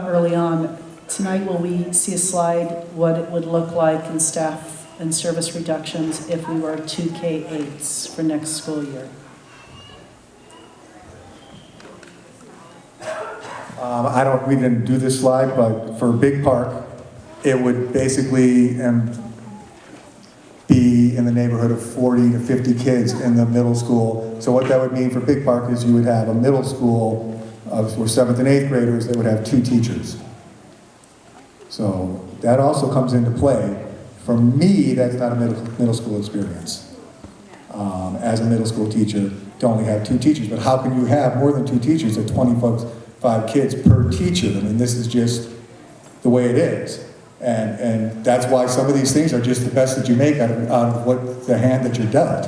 early on. Tonight, will we see a slide what it would look like in staff and service reductions if we were 2 K-8s for next school year? We didn't do this slide, but for Big Park, it would basically be in the neighborhood of 40 to 50 kids in the middle school. So what that would mean for Big Park is you would have a middle school for 7th and 8th graders, they would have 2 teachers. So that also comes into play. For me, that's not a middle school experience. As a middle school teacher, to only have 2 teachers. But how can you have more than 2 teachers at 25 kids per teacher? I mean, this is just the way it is. And that's why some of these things are just the best that you make out of what the hand that you're dealt.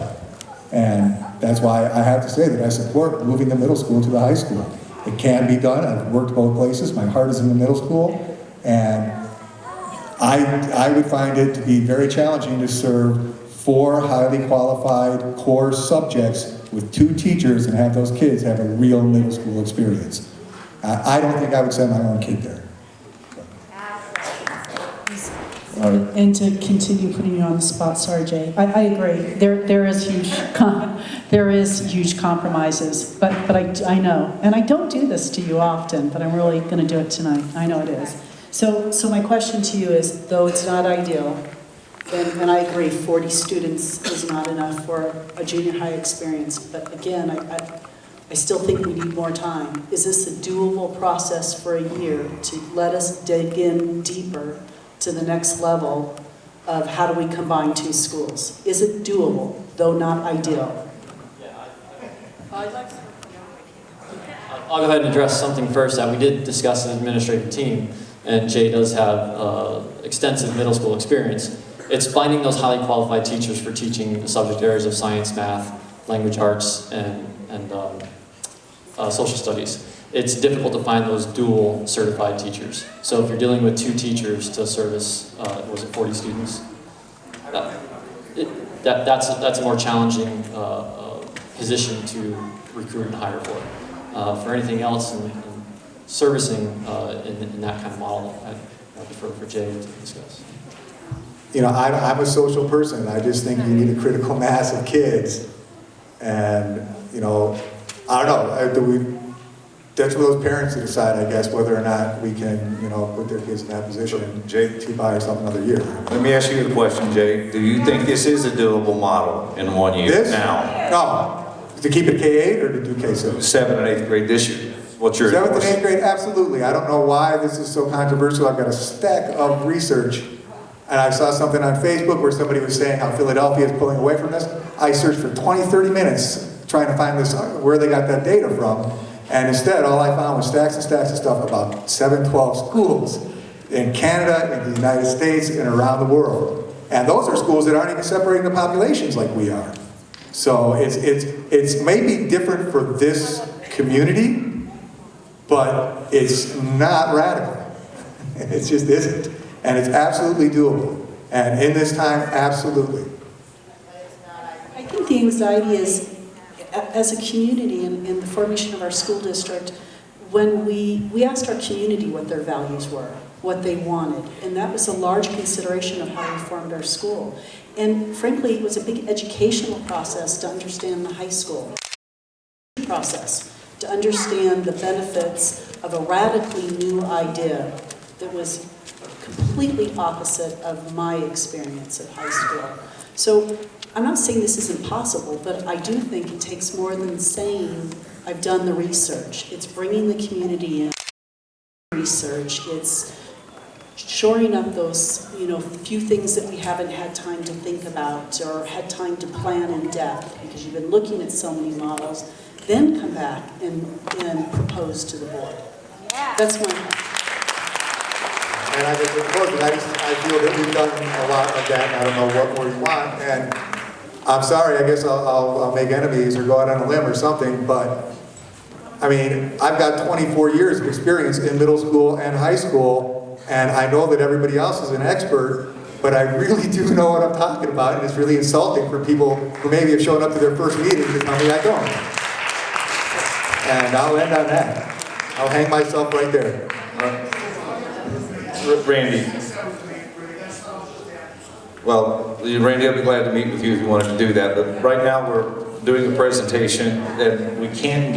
And that's why I have to say that I support moving the middle school to the high school. It can be done. I've worked both places. My heart is in the middle school. And I would find it to be very challenging to serve 4 highly qualified core subjects with 2 teachers and have those kids have a real middle school experience. I don't think I would send my own kid there. And to continue putting you on the spot, sorry, Jay, I agree. There is huge compromises, but I know, and I don't do this to you often, but I'm really going to do it tonight. I know it is. So my question to you is, though it's not ideal, and I agree, 40 students is not enough for a junior high experience, but again, I still think we need more time. Is this a doable process for a year to let us dig in deeper to the next level of how do we combine 2 schools? Is it doable, though not ideal? I'll go ahead and address something first that we did discuss as an administrative team, and Jay does have extensive middle school experience. It's finding those highly qualified teachers for teaching the subject areas of science, math, language arts, and social studies. It's difficult to find those dual certified teachers. So if you're dealing with 2 teachers to service, was it 40 students? That's a more challenging position to recruit and hire for. For anything else in servicing in that kind of model, I'd prefer for Jay to discuss. You know, I'm a social person. I just think you need a critical mass of kids. And, you know, I don't know. That's for those parents to decide, I guess, whether or not we can, you know, put their kids in that position. Jay, to buy yourself another year. Let me ask you a question, Jay. Do you think this is a doable model in 1 year This? now? No. To keep it K-8 or to do K-7? 7th and 8th grade this year. What's your 7th and 8th grade, absolutely. I don't know why this is so controversial. I've got a stack of research, and I saw something on Facebook where somebody was saying how Philadelphia is pulling away from this. I searched for 20, 30 minutes trying to find this, where they got that data from, and instead all I found was stacks and stacks of stuff about 7, 12 schools in Canada, in the United States, and around the world. And those are schools that aren't even separating the populations like we are. So it's maybe different for this community, but it's not radical. It just isn't. And it's absolutely doable. And in this time, absolutely. I think the anxiety is, as a community in the formation of our school district, when we asked our community what their values were, what they wanted, and that was a large consideration of how we formed our school. And frankly, it was a big educational process to understand the high school process, to understand the benefits of a radically new idea that was completely opposite of my experience at high school. So I'm not saying this is impossible, but I do think it takes more than saying, I've done the research. It's bringing the community in research. It's shoring up those, few things that we haven't had time to think about or had time to plan in depth because you've been looking at so many models, then come back and propose to the board. Yeah. That's my point. And I feel that we've done a lot of that, and I don't know what more you want. And I'm sorry, I guess I'll make enemies or go out on a limb or something, but I mean, I've got 24 years of experience in middle school and high school, and I know that everybody else is an expert, but I really do know what I'm talking about, and it's really insulting for people who maybe have shown up to their first meeting to tell me I don't. And I'll end on that. I'll hang myself right there. Randy. Well, Randy, I'll be glad to meet with you if you wanted to do that, but right now we're doing a presentation and we can't